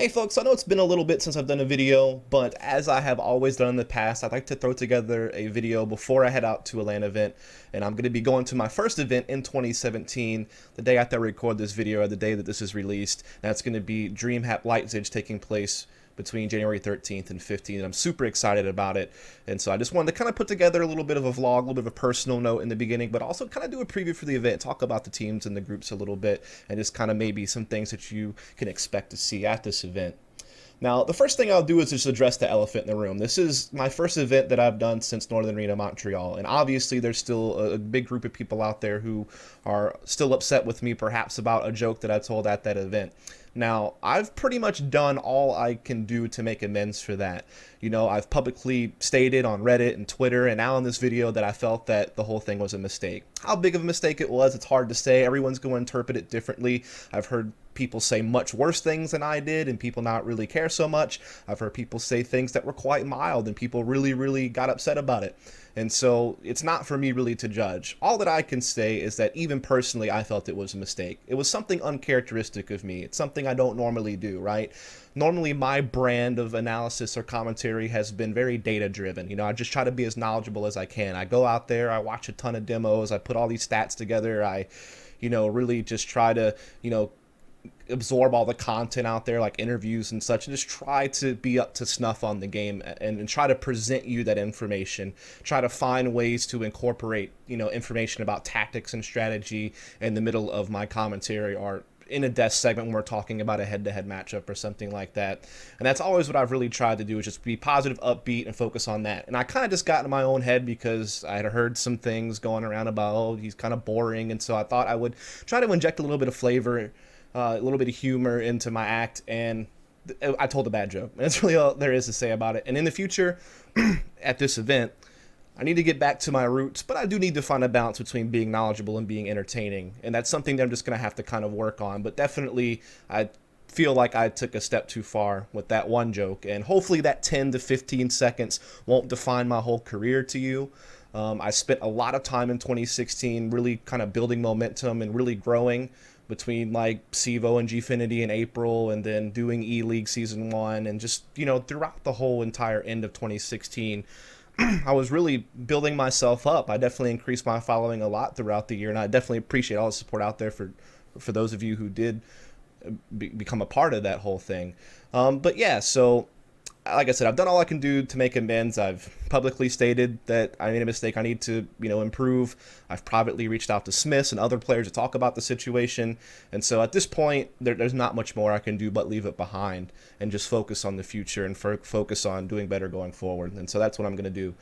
Hey folks, I know it's been a little bit since I've done a video, but as I have always done in the past, I'd like to throw together a video before I head out to a LAN event, and I'm going to be going to my first event in 2017, the day after I record this video, or the day that this is released. That's going to be DreamHack Leipzig, taking place between January 13th and 15th. I'm super excited about it, and so I just wanted to kind of put together a little bit of a vlog, a little bit of a personal note in the beginning, but also kind of do a preview for the event, talk about the teams and the groups a little bit, and just kind of maybe some things that you can expect to see at this event. Now, the first thing I'll do is just address the elephant in the room. This is my first event that I've done since Northern Arena Montreal, and obviously there's still a big group of people out there who are still upset with me, perhaps about a joke that I told at that event. Now, I've pretty much done all I can do to make amends for that. You know, I've publicly stated on Reddit and Twitter and now in this video that I felt that the whole thing was a mistake. How big of a mistake it was, it's hard to say. Everyone's going to interpret it differently. I've heard people say much worse things than I did and people not really care so much. I've heard people say things that were quite mild and people really got upset about it. And so it's not for me really to judge. All that I can say is that even personally, I felt it was a mistake. It was something uncharacteristic of me. It's something I don't normally do, right? Normally my brand of analysis or commentary has been very data driven. You know, I just try to be as knowledgeable as I can. I go out there, I watch a ton of demos, I put all these stats together, I, really just try to, absorb all the content out there, like interviews and such, and just try to be up to snuff on the game and try to present you that information, try to find ways to incorporate, information about tactics and strategy in the middle of my commentary, or in a desk segment when we're talking about a head-to-head matchup or something like that. And that's always what I've really tried to do, is just be positive, upbeat, and focus on that. And I kind of just got in my own head because I had heard some things going around about, oh, he's kind of boring, and so I thought I would try to inject a little bit of flavor, a little bit of humor into my act, and I told a bad joke. That's really all there is to say about it. And in the future, at this event, I need to get back to my roots, but I do need to find a balance between being knowledgeable and being entertaining. And that's something that I'm just going to have to kind of work on. But definitely, I feel like I took a step too far with that one joke. And hopefully that 10 to 15 seconds won't define my whole career to you. I spent a lot of time in 2016 really kind of building momentum and really growing between like CEVO and Gfinity in April, and then doing E-League Season 1, and just, throughout the whole entire end of 2016, I was really building myself up. I definitely increased my following a lot throughout the year, and I definitely appreciate all the support out there for those of you who did become a part of that whole thing. But yeah, so like I said, I've done all I can do to make amends. I've publicly stated that I made a mistake. I need to, improve. I've privately reached out to Smiths and other players to talk about the situation. And so at this point, there's not much more I can do but leave it behind and just focus on the future and focus on doing better going forward. And so that's what I'm going to do.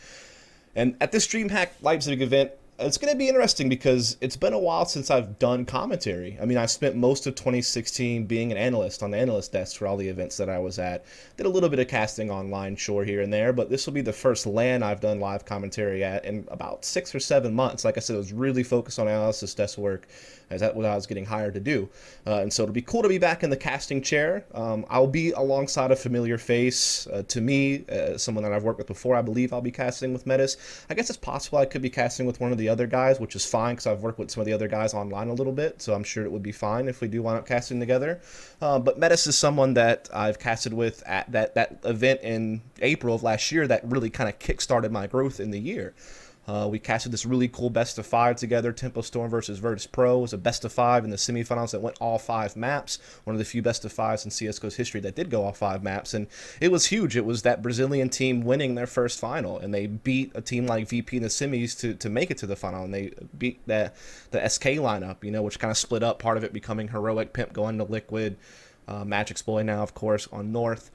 And at this DreamHack Leipzig event, it's going to be interesting because it's been a while since I've done commentary. I mean, I spent most of 2016 being an analyst on the analyst desk for all the events that I was at. Did a little bit of casting online, sure, here and there, but this will be the first LAN I've done live commentary at in about 6 or 7 months. Like I said, I was really focused on analysis desk work, as that's what I was getting hired to do. And so it'll be cool to be back in the casting chair. I'll be alongside a familiar face to me, someone that I've worked with before. I believe I'll be casting with Metis. I guess it's possible I could be casting with one of the other guys, which is fine because I've worked with some of the other guys online a little bit, so I'm sure it would be fine if we do wind up casting together. But Metis is someone that I've casted with at that event in April of last year that really kind of kick-started my growth in the year. We casted this really cool best of 5 together. Tempo Storm versus Virtus Pro. It was a best of 5 in the semifinals that went all 5 maps. One of the few best of 5s in CSGO's history that did go all 5 maps, and it was huge. It was that Brazilian team winning their first final, and they beat a team like VP in the semis to make it to the final, and they beat the SK lineup, which kind of split up. Part of it becoming Heroic, Pimp going to Liquid, Magic's Boy now, of course, on North.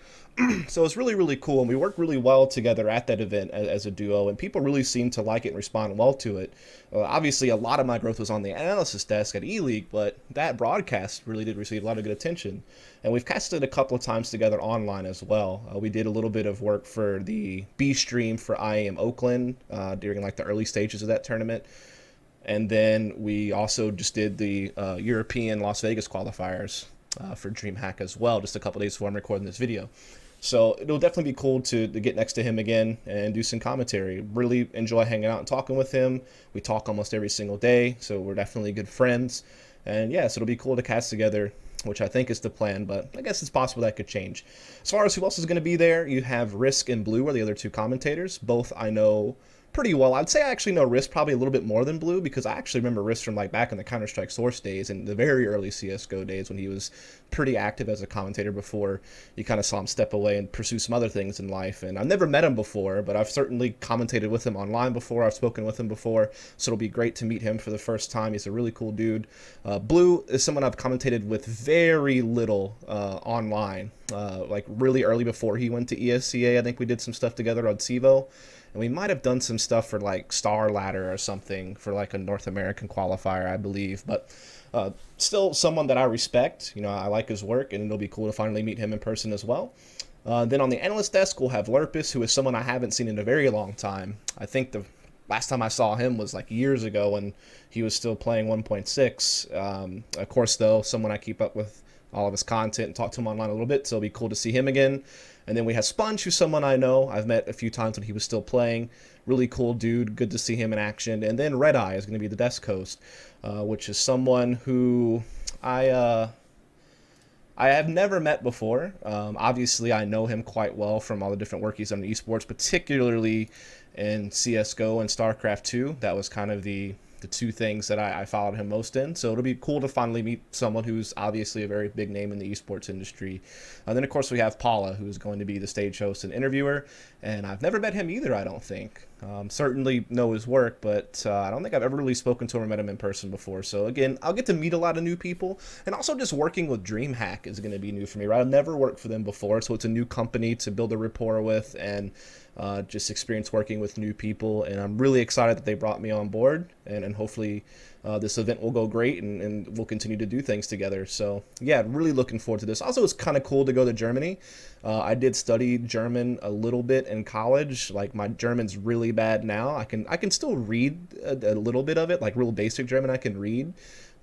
So it's really cool, and we worked really well together at that event as a duo, and people really seemed to like it and respond well to it. Obviously, a lot of my growth was on the analysis desk at E-League, but that broadcast really did receive a lot of good attention. And we've casted a couple of times together online as well. We did a little bit of work for the B stream for IAM Oakland during like the early stages of that tournament. And then we also just did the European Las Vegas qualifiers for DreamHack as well, just a couple days before I'm recording this video. So it'll definitely be cool to get next to him again and do some commentary. Really enjoy hanging out and talking with him. We talk almost every single day, so we're definitely good friends. And yeah, so it'll be cool to cast together which I think is the plan, but I guess it's possible that could change. As far as who else is going to be there, you have Risk and Blue are the other two commentators. Both I know pretty well. I'd say I actually know Risk probably a little bit more than Blue, because I actually remember Risk from like back in the Counter-Strike Source days and the very early CSGO days when he was pretty active as a commentator before you kind of saw him step away and pursue some other things in life. And I've never met him before, but I've certainly commentated with him online before. I've spoken with him before, so it'll be great to meet him for the first time. He's a really cool dude. Blue is someone I've commentated with very little online, like really early before he went to ESCA. I think we did some stuff together on CEVO. And we might have done some stuff for like Star Ladder or something for like a North American qualifier, I believe. But still someone that I respect. You know, I like his work, and it'll be cool to finally meet him in person as well. Then on the analyst desk, we'll have Lurpus, who is someone I haven't seen in a very long time. I think the last time I saw him was like years ago when he was still playing 1.6. Of course, though, someone I keep up with all of his content and talk to him online a little bit, so it'll be cool to see him again. And then we have Sponge, who's someone I know. I've met a few times when he was still playing. Really cool dude. Good to see him in action. And then Red Eye is going to be the desk host, which is someone who I have never met before. Obviously, I know him quite well from all the different work he's done in esports, particularly in CSGO and StarCraft 2. That was kind of the two things that I followed him most in. So it'll be cool to finally meet someone who's obviously a very big name in the esports industry. And then, of course, we have Paula, who's going to be the stage host and interviewer. And I've never met him either, I don't think. Certainly know his work, but I don't think I've ever really spoken to him or met him in person before. So, again, I'll get to meet a lot of new people. And also just working with DreamHack is going to be new for me, right? I've never worked for them before, so it's a new company to build a rapport with and just experience working with new people. And I'm really excited that they brought me on board. And hopefully this event will go great and we'll continue to do things together. So, yeah, really looking forward to this. Also, it's kind of cool to go to Germany. I did study German a little bit in college. Like, my German's really bad now. I can still read a little bit of it, like real basic German I can read.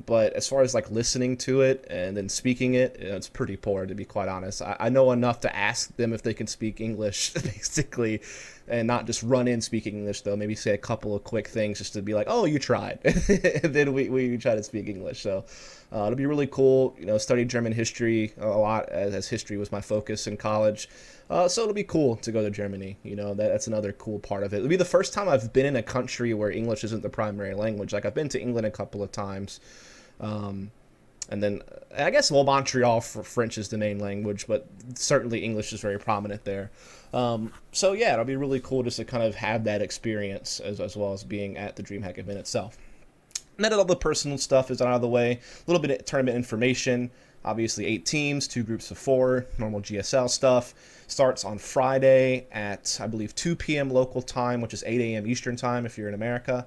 But as far as like listening to it and then speaking it, it's pretty poor, to be quite honest. I know enough to ask them if they can speak English, basically, and not just run in speaking English, though. Maybe say a couple of quick things just to be like, oh, you tried. And then we try to speak English. So it'll be really cool. You know, studied German history a lot, as history was my focus in college. So it'll be cool to go to Germany. You know, that's another cool part of it. It'll be the first time I've been in a country where English isn't the primary language. Like, I've been to England a couple of times. And then I guess, well, Montreal, French is the main language, but certainly English is very prominent there. So yeah, it'll be really cool just to kind of have that experience as well as being at the DreamHack event itself. Now that all the personal stuff is out of the way, a little bit of tournament information. Obviously 8 teams, 2 groups of 4, normal GSL stuff. Starts on Friday at, I believe, 2 p.m. local time, which is 8 a.m. Eastern time if you're in America.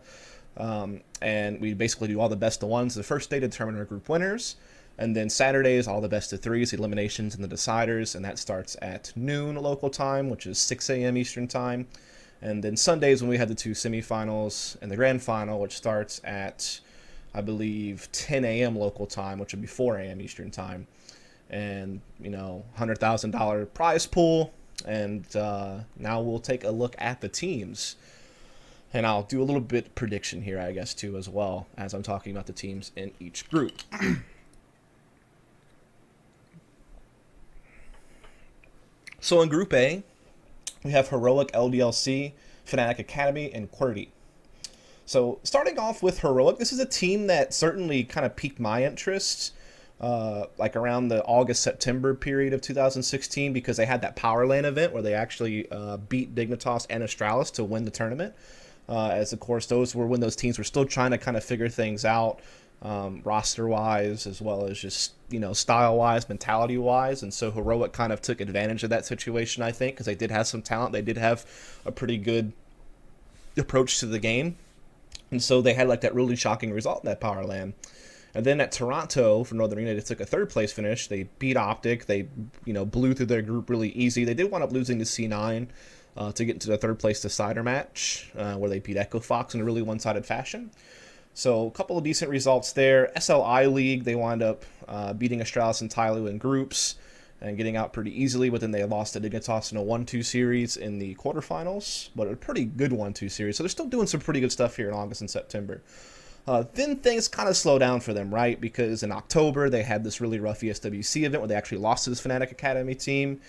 And we basically do all the best of ones the first day to determine our group winners. And then Saturday is all the best of threes, the eliminations, and the deciders. And that starts at noon local time, which is 6 a.m. Eastern time. And then Sundays when we have the 2 semifinals and the grand final, which starts at, I believe, 10 a.m. local time, which would be 4 a.m. Eastern time. And, you know, $100,000 prize pool. And now we'll take a look at the teams. And I'll do a little bit prediction here, I guess, too, as well, as I'm talking about the teams in each group. So in Group A, we have Heroic, LDLC, Fnatic Academy, and Qwerty. So starting off with Heroic, this is a team that certainly kind of piqued my interest, like around the August-September period of 2016, because they had that Power LAN event where they actually beat Dignitas and Astralis to win the tournament. As, of course, those were when those teams were still trying to kind of figure things out, roster-wise, as well as just, you know, style-wise, mentality-wise. And so Heroic kind of took advantage of that situation, I think, because they did have some talent. They did have a pretty good approach to the game. And so they had, like, that really shocking result in that Power LAN. And then at Toronto, for Northern Arena, they took a 3rd-place finish. They beat Optic. They, you know, blew through their group really easy. They did wind up losing to C9. To get into the 3rd-place decider match, where they beat Echo Fox in a really one-sided fashion. So a couple of decent results there. SLI League, they wound up beating Astralis and Tyloo in groups and getting out pretty easily, but then they lost to Dignitas in a 1-2 series in the quarterfinals, but a pretty good 1-2 series. So they're still doing some pretty good stuff here in August and September. Then things kind of slow down for them, right? Because in October, they had this really rough ESWC event where they actually lost to this Fnatic Academy team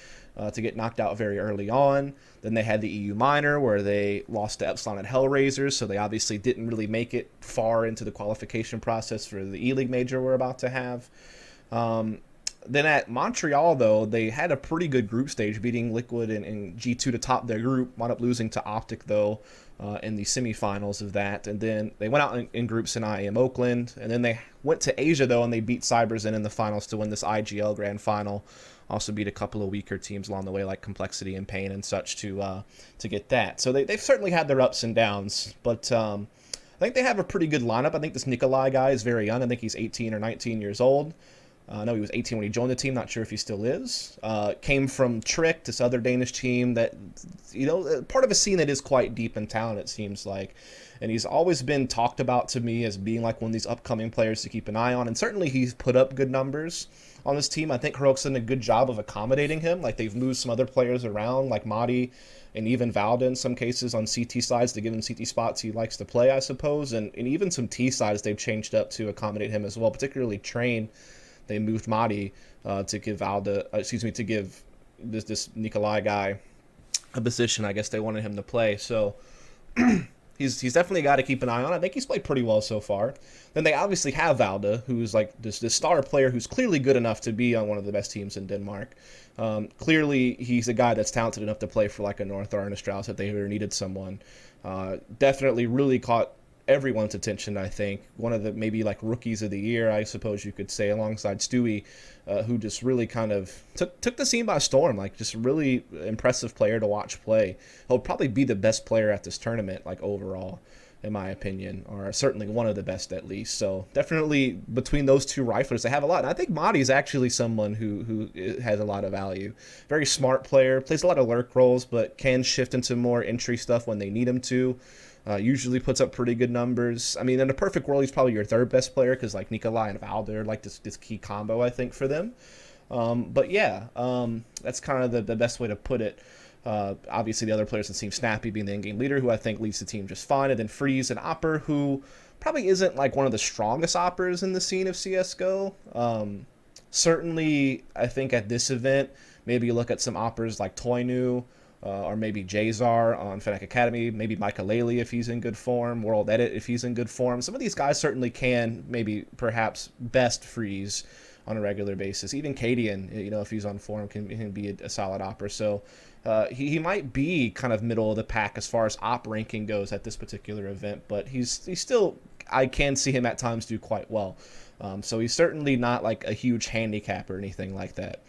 to get knocked out very early on. Then they had the EU Minor where they lost to Epsilon and Hellraisers, so they obviously didn't really make it far into the qualification process for the E-League Major we're about to have. Then at Montreal, though, they had a pretty good group stage, beating Liquid and G2 to top their group. Wound up losing to Optic, though, in the semifinals of that. And then they went out in groups in IAM Oakland. And then they went to Asia, though, and they beat Cyberzen in the finals to win this IGL Grand Final. Also beat a couple of weaker teams along the way, like Complexity and Pain and such, to get that. So they've certainly had their ups and downs. But I think they have a pretty good lineup. I think this Nikolai guy is very young. I think he's 18 or 19 years old. I know he was 18 when he joined the team. Not sure if he still is. Came from Trick, this other Danish team that, part of a scene that is quite deep in talent, it seems like. And he's always been talked about to me as being like one of these upcoming players to keep an eye on. And certainly he's put up good numbers on this team. I think Heroic's done a good job of accommodating him. Like, they've moved some other players around, like Madi and even Valda in some cases on CT sides to give him CT spots he likes to play, I suppose. And even some T sides they've changed up to accommodate him as well, particularly Train. They moved Madi to give to give this Nikolai guy a position. I guess they wanted him to play. So he's definitely a guy to keep an eye on. I think he's played pretty well so far. Then they obviously have Valda, who's like this star player who's clearly good enough to be on one of the best teams in Denmark. Clearly, he's a guy that's talented enough to play for like a North or an Strauss if they ever needed someone. Definitely really caught everyone's attention, I think. One of the maybe like rookies of the year, I suppose you could say, alongside Stewie, who just really kind of took the scene by storm. Like, just really impressive player to watch play. He'll probably be the best player at this tournament, like overall, in my opinion, or certainly one of the best at least. So definitely between those two riflers, they have a lot. And I think Madi is actually someone who has a lot of value. Very smart player, plays a lot of lurk roles, but can shift into more entry stuff when they need him to. Usually puts up pretty good numbers. I mean, in a perfect world, he's probably your third best player because like Nikolai and Valda are like this key combo, I think, for them. But yeah, that's kind of the best way to put it. Obviously, the other players that seem Snappy being the in-game leader, who I think leads the team just fine. And then Freeze and Opper, who probably isn't like one of the strongest Oppers in the scene of CSGO. Certainly, I think at this event, maybe you look at some Oppers like Toynu, or maybe Jazar on Fnatic Academy, maybe Micah Laley if he's in good form, World Edit if he's in good form. Some of these guys certainly can maybe perhaps best Freeze on a regular basis. Even Cadian, if he's on form, can be a solid Opper. So he might be kind of middle of the pack as far as op ranking goes at this particular event, but he's still, I can see him at times do quite well. So he's certainly not like a huge handicap or anything like that.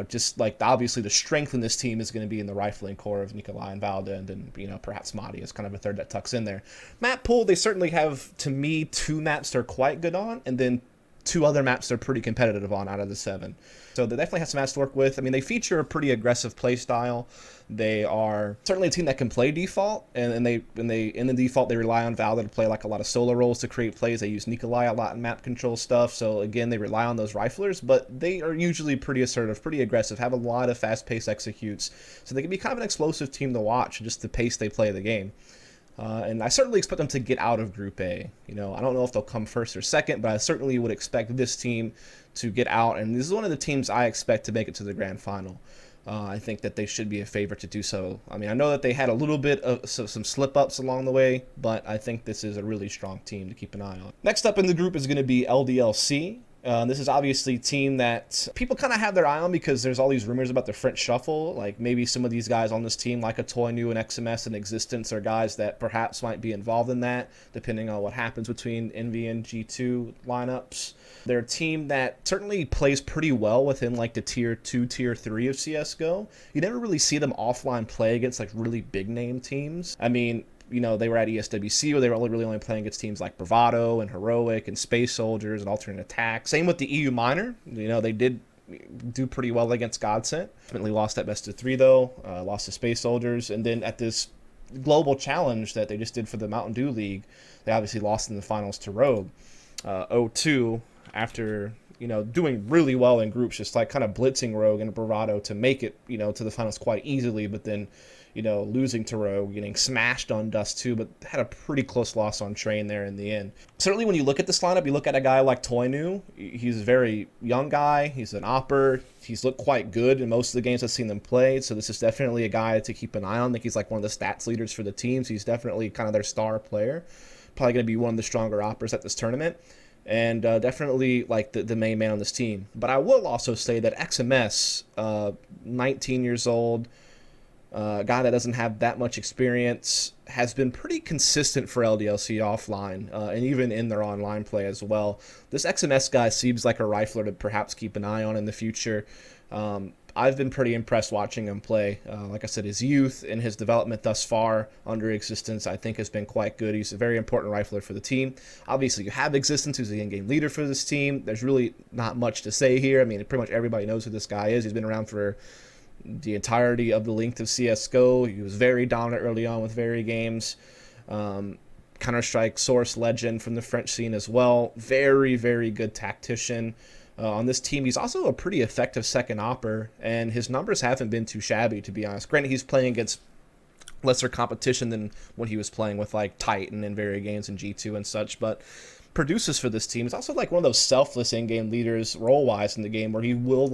Just like obviously the strength in this team is going to be in the rifling core of Nikolai and Valda, and then perhaps Madi is kind of a third that tucks in there. Map pool, they certainly have, to me, 2 maps they're quite good on, and then 2 other maps they're pretty competitive on out of the 7. So they definitely have some maps to work with. I mean, they feature a pretty aggressive play style. They are certainly a team that can play default, and they in the default they rely on Valda to play like a lot of solo roles to create plays. They use Nikolai a lot in map control stuff. So again, they rely on those riflers, but they are usually pretty assertive, pretty aggressive, have a lot of fast-paced executes. So they can be kind of an explosive team to watch, just the pace they play the game. And I certainly expect them to get out of Group A. I don't know if they'll come first or second, but I certainly would expect this team to get out. And this is one of the teams I expect to make it to the grand final. I think that they should be a favorite to do so. I mean, I know that they had a little bit of some slip-ups along the way, but I think this is a really strong team to keep an eye on. Next up in the group is going to be LDLC. This is obviously a team that people kind of have their eye on because there's all these rumors about the French shuffle. Like maybe some of these guys on this team, like a Toynu and XMS and Existence, are guys that perhaps might be involved in that, depending on what happens between Envy and G2 lineups. They're a team that certainly plays pretty well within like the tier 2, tier 3 of CSGO. You never really see them offline play against like really big name teams. I mean, they were at ESWC where they were really only playing against teams like Bravado and Heroic and Space Soldiers and Alternate Attack. Same with the EU Minor. They did do pretty well against Godsent. Ultimately lost that best of 3 though. Lost to Space Soldiers. And then at this global challenge that they just did for the Mountain Dew League, they obviously lost in the finals to Rogue. 0-2 after doing really well in groups, just like kind of blitzing Rogue and Bravado to make it, to the finals quite easily, but then, losing to Rogue, getting smashed on Dust 2, but had a pretty close loss on Train there in the end. Certainly when you look at this lineup, you look at a guy like Toynu. He's a very young guy. He's an opper. He's looked quite good in most of the games I've seen them play, so this is definitely a guy to keep an eye on. I think he's like one of the stats leaders for the team, so he's definitely kind of their star player. Probably going to be one of the stronger oppers at this tournament, and definitely like the main man on this team. But I will also say that XMS, 19 years old, a guy that doesn't have that much experience, has been pretty consistent for LDLC offline, and even in their online play as well. This XMS guy seems like a rifler to perhaps keep an eye on in the future. I've been pretty impressed watching him play. Like I said, his youth and his development thus far under Existence, I think, has been quite good. He's a very important rifler for the team. Obviously, you have Existence, who's the in-game leader for this team. There's really not much to say here. I mean, pretty much everybody knows who this guy is. He's been around for the entirety of the length of CSGO. He was very dominant early on with very games. Counter-Strike source legend from the French scene as well. Very, very good tactician. On this team, he's also a pretty effective second opper, and his numbers haven't been too shabby, to be honest. Granted, he's playing against lesser competition than what he was playing with, like Titan and various games in G2 and such, but produces for this team. He's also like one of those selfless in-game leaders role-wise in the game, where he will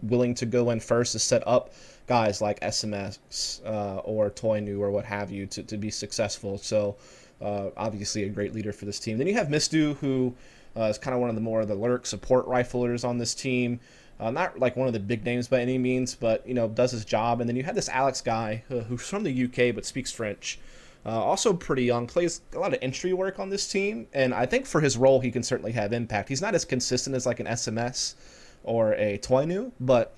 willing to go in first to set up guys like SMS or Toynu or what have you to be successful. So obviously a great leader for this team. Then you have Mistu, who is kind of one of the more of the lurk support riflers on this team. Not like one of the big names by any means, but does his job. And then you have this Alex guy who's from the UK but speaks French. Also pretty young, plays a lot of entry work on this team, and I think for his role he can certainly have impact. He's not as consistent as like an SMS or a Toynu, but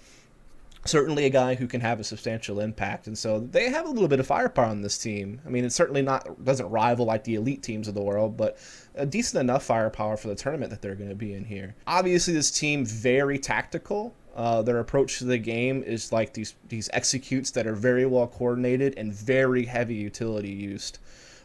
certainly a guy who can have a substantial impact. And so they have a little bit of firepower on this team. I mean, it certainly doesn't rival like the elite teams of the world, but a decent enough firepower for the tournament that they're going to be in here. Obviously, this team very tactical. Their approach to the game is like these executes that are very well coordinated and very heavy utility used.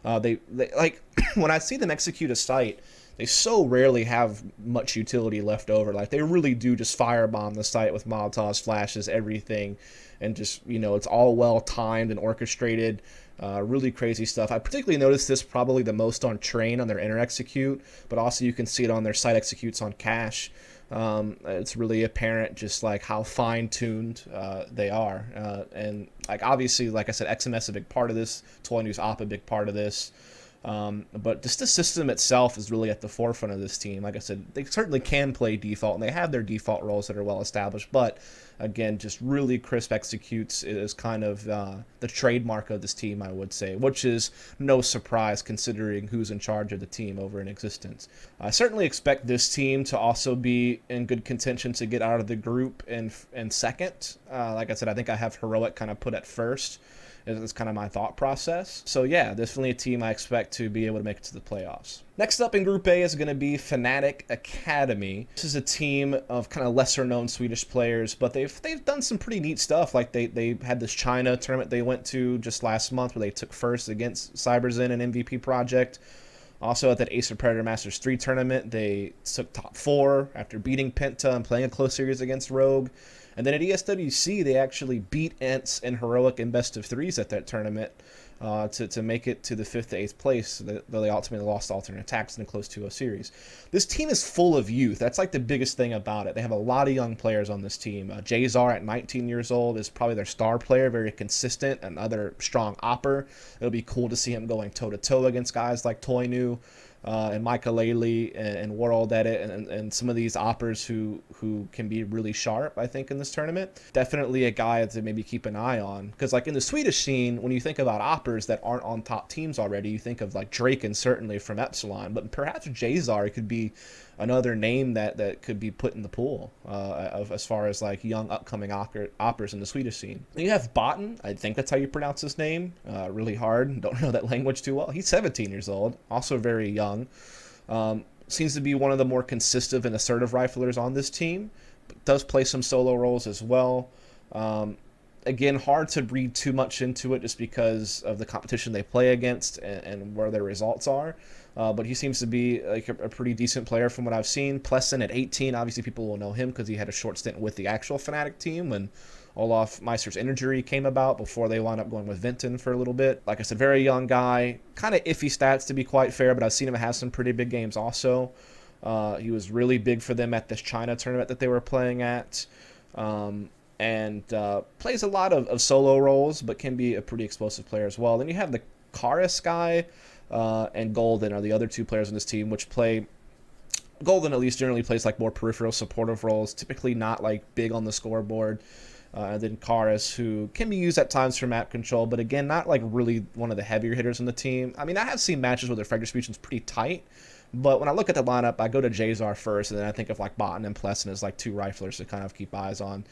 They like when I see them execute a site, they so rarely have much utility left over. Like, they really do just firebomb the site with Molotovs, flashes, everything, and just, it's all well timed and orchestrated. Really crazy stuff. I particularly noticed this probably the most on Train on their inner execute, but also you can see it on their site executes on Cache. It's really apparent just like how fine-tuned they are. And like, obviously, like I said, XMS a big part of this, Toynu's Op a big part of this. But just the system itself is really at the forefront of this team. Like I said, they certainly can play default, and they have their default roles that are well established, but again, just really crisp executes is kind of the trademark of this team, I would say, which is no surprise considering who's in charge of the team over in Existence. I certainly expect this team to also be in good contention to get out of the group in second. Like I said, I think I have Heroic kind of put at first. Is kind of my thought process. So yeah, definitely a team I expect to be able to make it to the playoffs. Next up in Group A is going to be Fnatic Academy. This is a team of kind of lesser known Swedish players, but they've done some pretty neat stuff. Like they had this China tournament they went to just last month where they took first against CyberZen and MVP Project. Also at that Acer Predator Masters 3 tournament, they took top 4 after beating Penta and playing a close series against Rogue. And then at ESWC, they actually beat ENTS and Heroic in best of 3s at that tournament to make it to the 5th to 8th place, though they ultimately lost alternate attacks in a close 2-0 series. This team is full of youth. That's like the biggest thing about it. They have a lot of young players on this team. Jazar at 19 years old is probably their star player, very consistent, another strong opper. It'll be cool to see him going toe-to-toe against guys like Toynu. And Michael and World Edit and some of these oppers who can be really sharp, I think, in this tournament. Definitely a guy to maybe keep an eye on. Because like in the Swedish scene, when you think about oppers that aren't on top teams already, you think of like Draken certainly from Epsilon, but perhaps Jazar could be another name that could be put in the pool of as far as like young upcoming oppers in the Swedish scene. Then you have Botten, I think that's how you pronounce his name. Really hard, don't know that language too well. He's 17 years old, also very young. Seems to be one of the more consistent and assertive riflers on this team, but does play some solo roles as well. Again, hard to read too much into it just because of the competition they play against and where their results are. But he seems to be like a pretty decent player from what I've seen. Plessen at 18, obviously people will know him because he had a short stint with the actual Fnatic team when Olaf Meister's injury came about before they wound up going with Vinton for a little bit. Like I said, very young guy, kind of iffy stats to be quite fair, but I've seen him have some pretty big games also. He was really big for them at this China tournament that they were playing at. And plays a lot of solo roles, but can be a pretty explosive player as well. Then you have the Karis guy and Golden are the other two players on this team, which play... Golden at least generally plays like more peripheral supportive roles, typically not like big on the scoreboard. And then Karis, who can be used at times for map control, but again, not like really one of the heavier hitters on the team. I mean, I have seen matches where their frag distribution is pretty tight, but when I look at the lineup, I go to Jazar first, and then I think of like Botan and Plessen as like two riflers to kind of keep eyes on.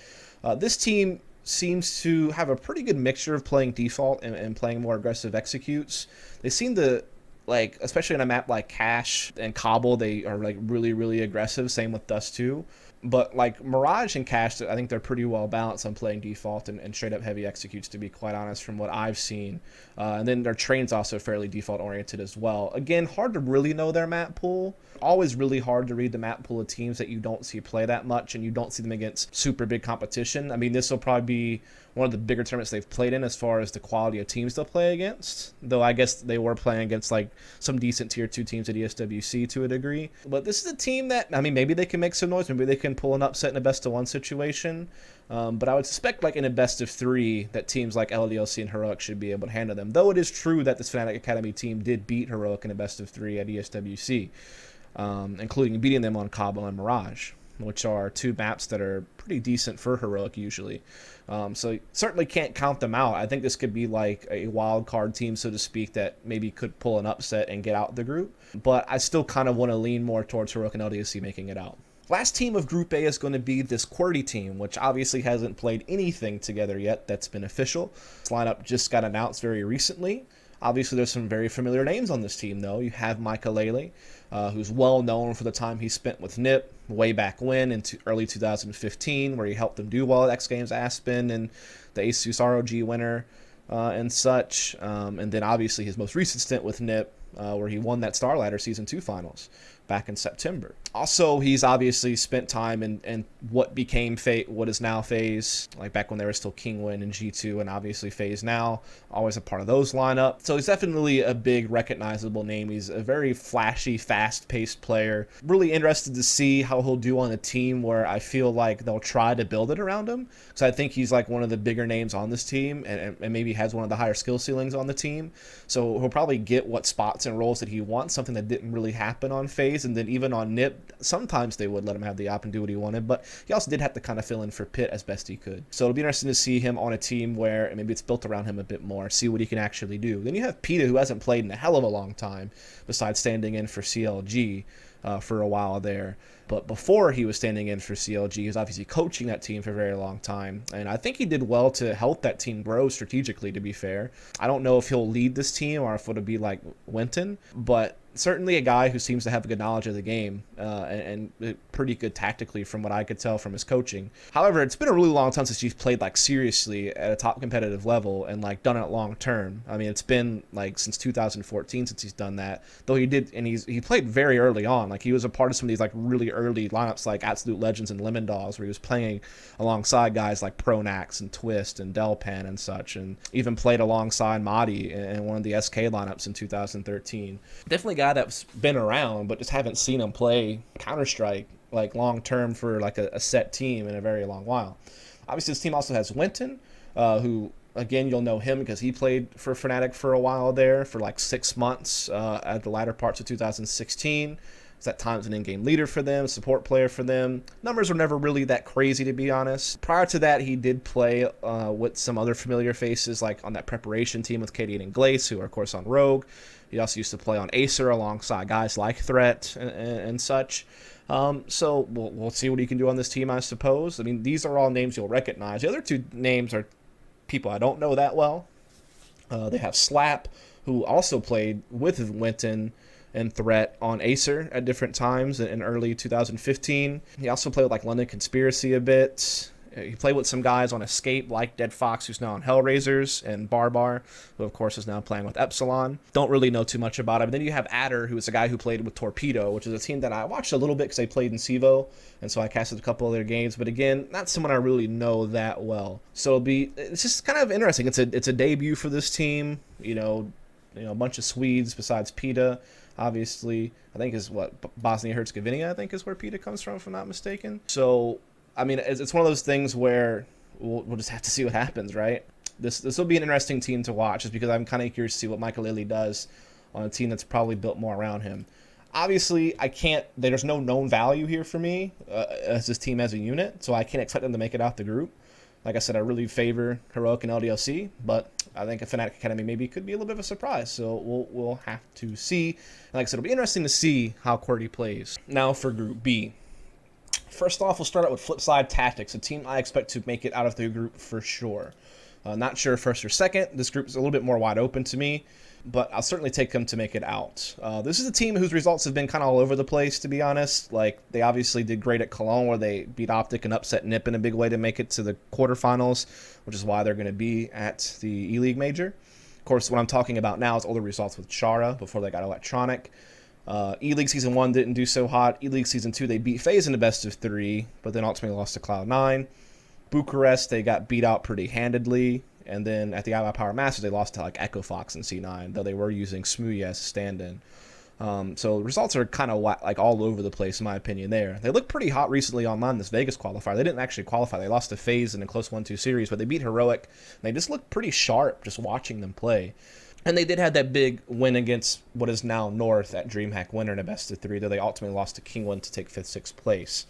This team seems to have a pretty good mixture of playing default and playing more aggressive executes. They seem to, like, especially in a map like Cache and Cobble, they are like really, really aggressive. Same with Dust 2. But like Mirage and Cache, I think they're pretty well balanced on playing default and straight up heavy executes, to be quite honest, from what I've seen. And then their train's also fairly default oriented as well. Again, hard to really know their map pool. Always really hard to read the map pool of teams that you don't see play that much and you don't see them against super big competition. I mean, this will probably be one of the bigger tournaments they've played in as far as the quality of teams they'll play against. Though I guess they were playing against like some decent tier 2 teams at ESWC to a degree. But this is a team that, I mean, maybe they can make some noise. Maybe they can pull an upset in a best of 1 situation. But I would suspect like in a best of 3 that teams like LDLC and Heroic should be able to handle them. Though it is true that this Fnatic Academy team did beat Heroic in a best of 3 at ESWC. Including beating them on Cobble and Mirage, which are two maps that are pretty decent for Heroic usually. So certainly can't count them out. I think this could be like a wild card team, so to speak, that maybe could pull an upset and get out the group. But I still kind of want to lean more towards Heroic and LDSC making it out. Last team of Group A is going to be this Qwerty team, which obviously hasn't played anything together yet that's been official. This lineup just got announced very recently. Obviously, there's some very familiar names on this team, though. You have Michaelele, who's well known for the time he spent with NIP way back when in early 2015, where he helped them do well at X Games Aspen and the Asus ROG winner and such. And then, obviously, his most recent stint with NIP, where he won that Starlighter Season 2 finals back in September. Also, he's obviously spent time in what became what is now FaZe, like back when they were still Kingwin and G2, and obviously FaZe now, always a part of those lineup. So he's definitely a big recognizable name. He's a very flashy, fast-paced player. Really interested to see how he'll do on a team where I feel like they'll try to build it around him. So I think he's like one of the bigger names on this team and maybe has one of the higher skill ceilings on the team. So he'll probably get what spots and roles that he wants, something that didn't really happen on FaZe. And then even on NIP, sometimes they would let him have the op and do what he wanted, but he also did have to kind of fill in for Pitt as best he could. So it'll be interesting to see him on a team where maybe it's built around him a bit more, see what he can actually do. Then you have Peta, who hasn't played in a hell of a long time, besides standing in for CLG for a while there. But before he was standing in for CLG, he was obviously coaching that team for a very long time. And I think he did well to help that team grow strategically, to be fair. I don't know if he'll lead this team or if it'll be like Winton, but certainly a guy who seems to have a good knowledge of the game and pretty good tactically from what I could tell from his coaching. However, it's been a really long time since he's played like seriously at a top competitive level and like done it long term. I mean, it's been like since 2014 since he's done that, though he did, and he played very early on. Like he was a part of some of these like really early lineups like Absolute Legends and Lemon Dolls, where he was playing alongside guys like Pronax and Twist and Delpan and such, and even played alongside Madi in one of the SK lineups in 2013. Definitely a guy that's been around, but just haven't seen him play Counter-Strike like long term for like a set team in a very long while. Obviously, this team also has Winton, who again you'll know him because he played for Fnatic for a while there for like 6 months at the latter parts of 2016. He's at times an in-game leader for them, support player for them. Numbers were never really that crazy, to be honest. Prior to that, he did play with some other familiar faces, like on that preparation team with Katie and Glace, who are, of course, on Rogue. He also used to play on Acer alongside guys like Threat and such. So we'll see what he can do on this team, I suppose. I mean, these are all names you'll recognize. The other two names are people I don't know that well. They have Slap, who also played with Winton and Threat on Acer at different times in early 2015. He also played with like London Conspiracy a bit He played with some guys on Escape, like Dead Fox, who's now on Hellraisers, and Barbar, who of course is now playing with Epsilon. Don't really know too much about him. Then you have Adder, who is a guy who played with Torpedo, which is a team that I watched a little bit because they played in CEVO, and so I casted a couple of their games. But again, not someone I really know that well. So it's just kind of interesting. It's a debut for this team. You know, a bunch of Swedes besides PETA. Obviously, I think is what Bosnia-Herzegovina, I think is where PETA comes from, if I'm not mistaken. So, I mean, it's one of those things where we'll just have to see what happens, right? This will be an interesting team to watch, just because I'm kind of curious to see what Michael Lilly does on a team that's probably built more around him. Obviously, there's no known value here for me as this team as a unit, so I can't expect them to make it out the group. Like I said, I really favor Heroic and LDLC, but I think a Fnatic Academy maybe could be a little bit of a surprise. So we'll have to see. And like I said, it'll be interesting to see how Qwerty plays. Now for Group B. First off, we'll start out with Flipside Tactics, a team I expect to make it out of the group for sure. Not sure first or second. This group is a little bit more wide open to me, but I'll certainly take them to make it out. This is a team whose results have been kind of all over the place, to be honest. Like, they obviously did great at Cologne, where they beat Optic and upset NiP in a big way to make it to the quarterfinals, which is why they're going to be at the E-League Major. Of course, what I'm talking about now is older results with Chara before they got Electronic. E-League Season 1 didn't do so hot. E-League Season 2, they beat FaZe in the best of 3, but then ultimately lost to Cloud9. Bucharest, they got beat out pretty handedly. And then at the iBuyPower Masters, they lost to like Echo Fox and C9, though they were using Smoothie as a stand-in. So results are kind of like all over the place, in my opinion, there. They looked pretty hot recently online, this Vegas qualifier. They didn't actually qualify. They lost to FaZe in a close 1-2 series, but they beat Heroic. And they just looked pretty sharp just watching them play. And they did have that big win against what is now North at DreamHack Winter in a best of 3, though they ultimately lost to Kingwin to take 5th, 6th place.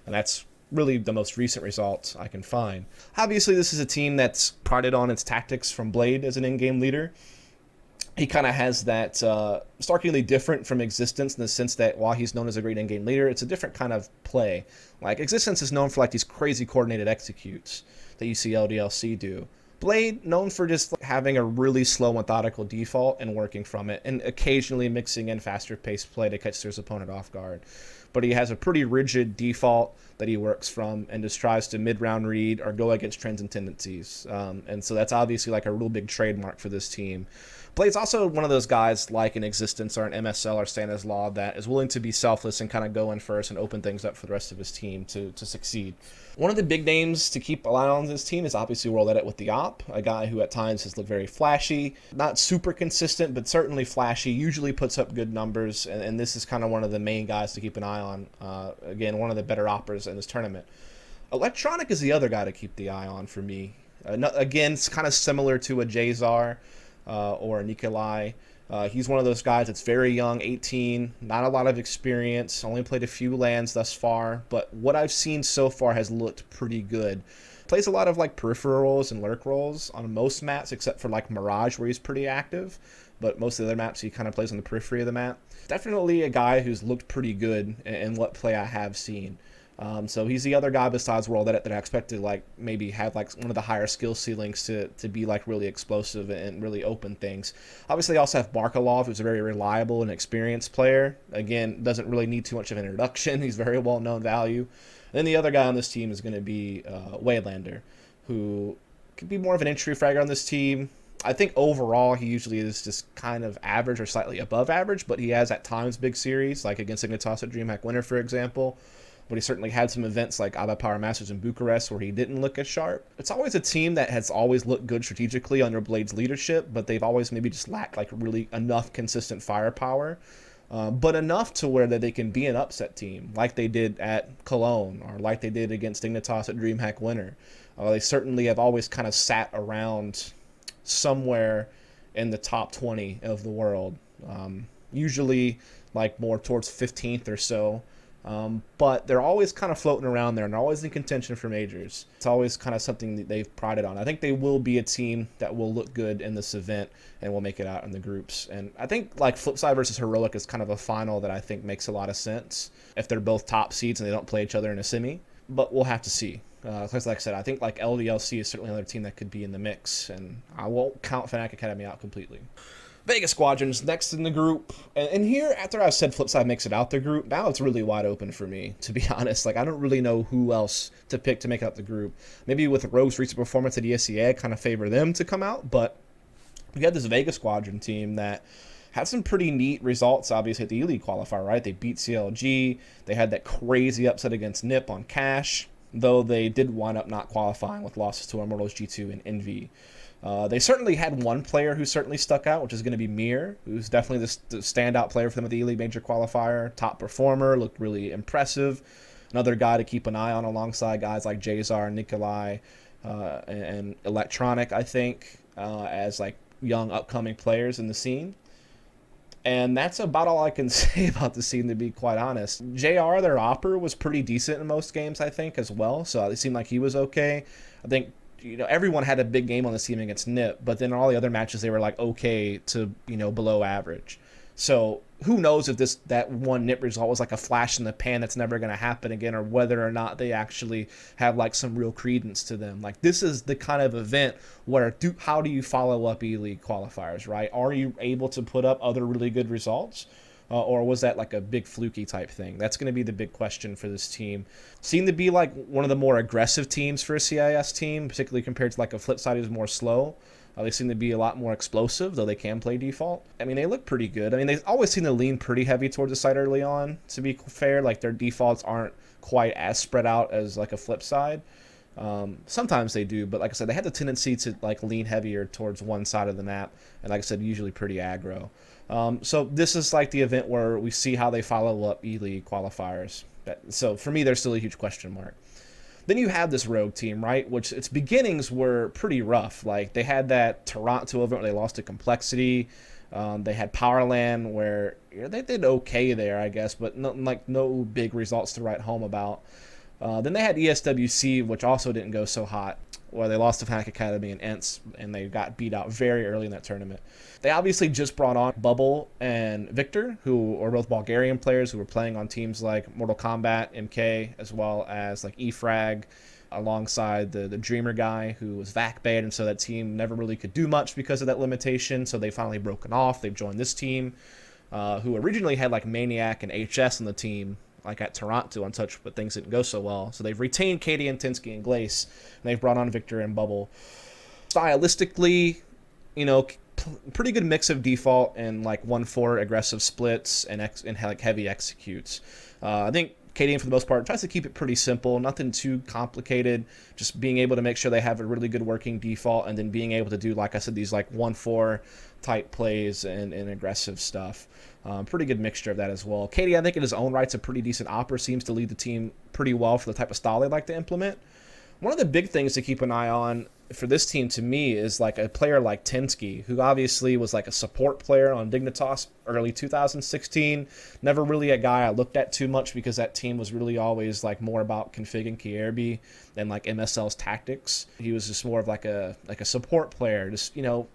And that's really the most recent result I can find. Obviously, this is a team that's prided on its tactics from Blade as an in-game leader. He kind of has that starkly different from Existence in the sense that while he's known as a great in-game leader, it's a different kind of play. Like, Existence is known for like these crazy coordinated executes that you see LDLC do. Blade, known for just having a really slow, methodical default and working from it, and occasionally mixing in faster-paced play to catch his opponent off guard. But he has a pretty rigid default that he works from and just tries to mid-round read or go against trends and tendencies. And so that's obviously like a real big trademark for this team. Blade's also one of those guys like an Existence or an MSL or Santa's Law that is willing to be selfless and kind of go in first and open things up for the rest of his team to succeed. One of the big names to keep an eye on this team is obviously World Edit with the Op, a guy who at times has looked very flashy, not super consistent, but certainly flashy, usually puts up good numbers, and this is kind of one of the main guys to keep an eye on. Again, one of the better oppers in this tournament. Electronic is the other guy to keep the eye on for me. Again, it's kind of similar to a Jazar or a Nikolai. He's one of those guys that's very young, 18, not a lot of experience, only played a few lands thus far, but what I've seen so far has looked pretty good. Plays a lot of like peripheral roles and lurk roles on most maps, except for like Mirage, where he's pretty active, but most of the other maps he kind of plays on the periphery of the map. Definitely a guy who's looked pretty good in what play I have seen. So he's the other guy besides World Edit that I expect to like maybe have like one of the higher skill ceilings to be like really explosive and really open things. Obviously, I also have Barkalov, who's a very reliable and experienced player. Again, doesn't really need too much of an introduction. He's very well known value. And then the other guy on this team is going to be Waylander, who could be more of an entry fragger on this team. I think overall he usually is just kind of average or slightly above average, but he has at times big series, like against Ignitas at DreamHack Winter, for example. But he certainly had some events like iBuyPower Masters in Bucharest where he didn't look as sharp. It's always a team that has always looked good strategically under Blade's leadership, but they've always maybe just lacked like really enough consistent firepower, but enough to where that they can be an upset team, like they did at Cologne or like they did against Ignitas at DreamHack Winter. They certainly have always kind of sat around somewhere in the top 20 of the world, usually like more towards 15th or so. But they're always kind of floating around there, and they're always in contention for majors. It's always kind of something that they've prided on. I think they will be a team that will look good in this event and will make it out in the groups. And I think like Flipside versus Heroic is kind of a final that I think makes a lot of sense if they're both top seeds and they don't play each other in a semi. But we'll have to see. Because like I said, I think like LDLC is certainly another team that could be in the mix, and I won't count Fnatic Academy out completely. Vega Squadron's next in the group. And here, after I've said Flipside makes it out the group, now it's really wide open for me, to be honest. Like, I don't really know who else to pick to make out the group. Maybe with Rogue's recent performance at ESEA, I kind of favor them to come out, but we had this Vega Squadron team that had some pretty neat results, obviously, at the E-League qualifier, right? They beat CLG. They had that crazy upset against NIP on Cash, though they did wind up not qualifying with losses to Immortals G2 and Envy. They certainly had one player who certainly stuck out, which is going to be Mir, who's definitely the standout player for them at the E-League Major Qualifier. Top performer, looked really impressive. Another guy to keep an eye on alongside guys like Jazar, Nikolai, and Electronic, I think, as like young upcoming players in the scene. And that's about all I can say about the scene, to be quite honest. JR, their opper, was pretty decent in most games, I think, as well. So it seemed like he was okay. I think, you know, everyone had a big game on this team against NIP, but then all the other matches, they were like okay to, you know, below average. So who knows if that one NIP result was like a flash in the pan that's never going to happen again, or whether or not they actually have like some real credence to them. Like, this is the kind of event where how do you follow up E-League qualifiers, right? Are you able to put up other really good results? Or was that like a big fluky type thing? That's going to be the big question for this team. Seem to be like one of the more aggressive teams for a CIS team, particularly compared to like a Flipside who's more slow. They seem to be a lot more explosive, though they can play default. I mean, they look pretty good. I mean, they always seem to lean pretty heavy towards the side early on, to be fair. Like, their defaults aren't quite as spread out as like a Flipside. Sometimes they do, but like I said, they have the tendency to like lean heavier towards one side of the map, and like I said, usually pretty aggro. So this is like the event where we see how they follow up E-League qualifiers. So for me, there's still a huge question mark. Then you have this Rogue team, right, which its beginnings were pretty rough. Like, they had that Toronto event where they lost to Complexity. They had Powerland where, you know, they did okay there, I guess, but no big results to write home about. Then they had ESWC, which also didn't go so hot, where they lost to Fnatic Academy and ENTS, and they got beat out very early in that tournament. They obviously just brought on Bubble and Victor, who are both Bulgarian players who were playing on teams like Mortal Kombat, MK, as well as like EFrag, alongside the Dreamer guy who was VAC banned, and so that team never really could do much because of that limitation, so they finally broken off. They've joined this team, who originally had like Maniac and HS on the team, like at Toronto Untouched, but things didn't go so well. So they've retained Katie and Tinsky and Glace, and they've brought on Victor and Bubble. Stylistically, you know, pretty good mix of default and like 1-4 aggressive splits and like heavy executes. I think KDM for the most part tries to keep it pretty simple, nothing too complicated, just being able to make sure they have a really good working default, and then being able to do, like I said, these like 1-4 type plays and aggressive stuff. Pretty good mixture of that as well. KD, I think in his own right's a pretty decent opera, seems to lead the team pretty well for the type of style they like to implement. One of the big things to keep an eye on for this team, to me, is like a player like Tinsky, who obviously was like a support player on Dignitas early 2016. Never really a guy I looked at too much, because that team was really always like more about config and Qwerty than like MSL's tactics. He was just more of like a support player, just, you know,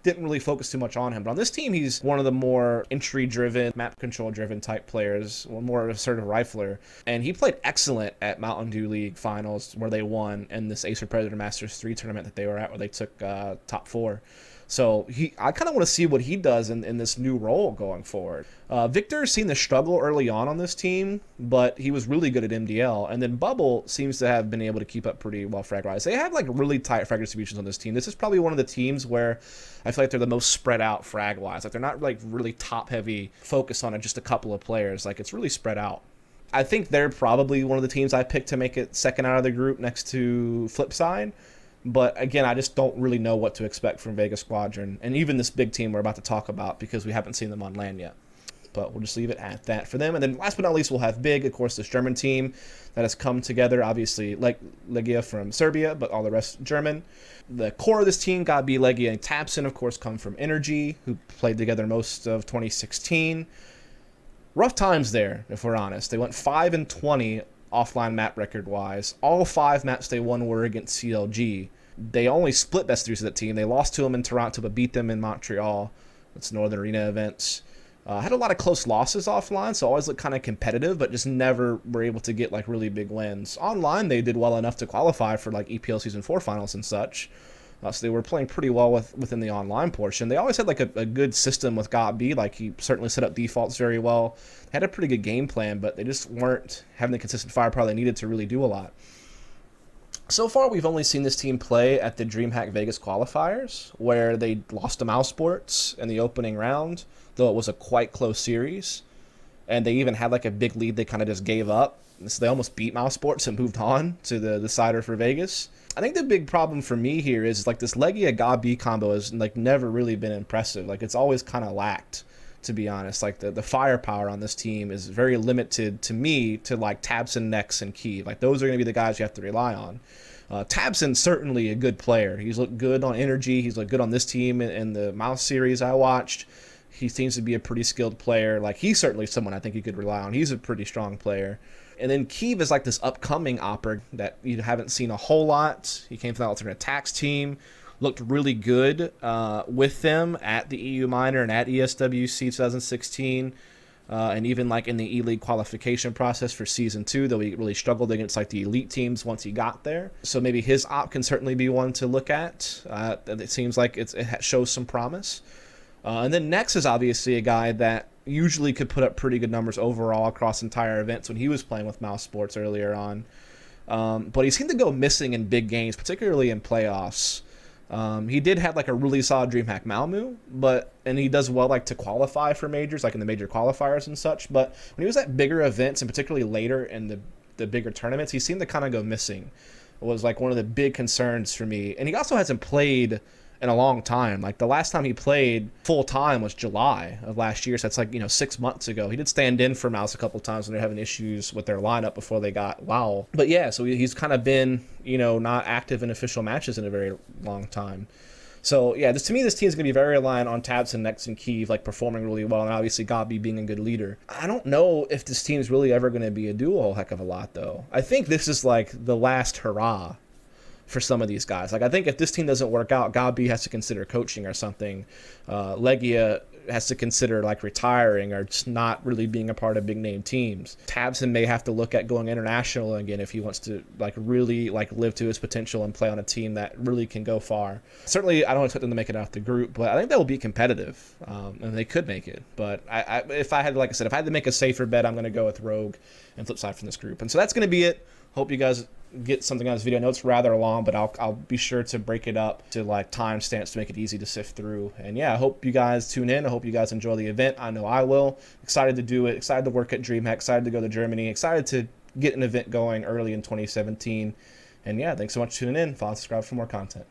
didn't really focus too much on him. But on this team, he's one of the more entry-driven, map control-driven type players, more assertive rifler. And he played excellent at Mountain Dew League finals, where they won, in this Acer Predator Masters 3 tournament that they were at, where they took top 4. So I kind of want to see what he does in this new role going forward. Victor seemed to struggle early on this team, but he was really good at MDL. And then Bubble seems to have been able to keep up pretty well frag-wise. They have like really tight frag distributions on this team. This is probably one of the teams where I feel like they're the most spread out frag-wise. Like, they're not like really top-heavy focus on just a couple of players. Like, it's really spread out. I think they're probably one of the teams I picked to make it second out of the group next to Flipside. But again, I just don't really know what to expect from Vega Squadron, and even this big team we're about to talk about, because we haven't seen them on LAN yet. But we'll just leave it at that for them. And then last but not least, we'll have Big, of course, this German team that has come together. Obviously, like Legia from Serbia, but all the rest German. The core of this team, got be Legia and Tapson, of course, come from Energy, who played together most of 2016. Rough times there, if we're honest. They went 5-20 offline map record-wise. All 5 maps they won were against CLG. They only split best threes of that team. They lost to them in Toronto, but beat them in Montreal. That's Northern Arena events. Had a lot of close losses offline, so always looked kind of competitive, but just never were able to get like really big wins. Online, they did well enough to qualify for like EPL Season 4 finals and such. So they were playing pretty well within the online portion. They always had like a good system with GOT-B. Like he certainly set up defaults very well. Had a pretty good game plan, but they just weren't having the consistent firepower they needed to really do a lot. So far, we've only seen this team play at the DreamHack Vegas qualifiers, where they lost to Mousesports in the opening round, though it was a quite close series. And they even had like a big lead they kind of just gave up. So they almost beat Mousesports and moved on to the decider for Vegas. I think the big problem for me here is like this Legia GOT-B combo has like never really been impressive. Like it's always kind of lacked, to be honest. Like the firepower on this team is very limited to me to like tabseN, Nex, and Kiev. Like those are going to be the guys you have to rely on. tabseN's certainly a good player. He's looked good on Energy. He's looked good on this team in the Mouse series I watched. He seems to be a pretty skilled player. Like he's certainly someone I think you could rely on. He's a pretty strong player. And then Kiev is like this upcoming Oper that you haven't seen a whole lot. He came from the alternate attacks team. Looked really good with them at the EU Minor and at ESWC 2016. And even like in the E-League qualification process for Season 2, though he really struggled against like the elite teams once he got there. So maybe his op can certainly be one to look at. It seems like it shows some promise. And then Nex is obviously a guy that usually could put up pretty good numbers overall across entire events when he was playing with Mousesports earlier on. But he seemed to go missing in big games, particularly in playoffs. He did have like a really solid DreamHack Malmu, and he does well like to qualify for majors, like in the major qualifiers and such. But when he was at bigger events and particularly later in the bigger tournaments, he seemed to kind of go missing. It was like one of the big concerns for me. And he also hasn't played in a long time. Like the last time he played full time was July of last year, so that's like 6 months ago. He did stand in for Mouse a couple times when they're having issues with their lineup before they got WoW. But yeah, so he's kind of been not active in official matches in a very long time. So yeah, to me this team is going to be very reliant on tabseN, Nex, and Kiev like performing really well, and obviously GOT-B being a good leader. I don't know if this team is really ever going to be a duo a whole heck of a lot though. I think this is like the last hurrah for some of these guys. Like I think if this team doesn't work out, GOT-B has to consider coaching or something. Legia has to consider like retiring or just not really being a part of big name teams. tabseN may have to look at going international again if he wants to like really like live to his potential and play on a team that really can go far. Certainly I don't expect them to make it out the group, but I think they will be competitive, and they could make it. But if I had to make a safer bet, I'm going to go with Rogue and Flipside from this group. And so that's going to be it. Hope you guys get something out of this video. I know it's rather long, but I'll be sure to break it up to like timestamps to make it easy to sift through. And yeah, I hope you guys tune in. I hope you guys enjoy the event. I know I will. Excited to do it. Excited to work at DreamHack. Excited to go to Germany. Excited to get an event going early in 2017. And yeah, thanks so much for tuning in. Follow and subscribe for more content.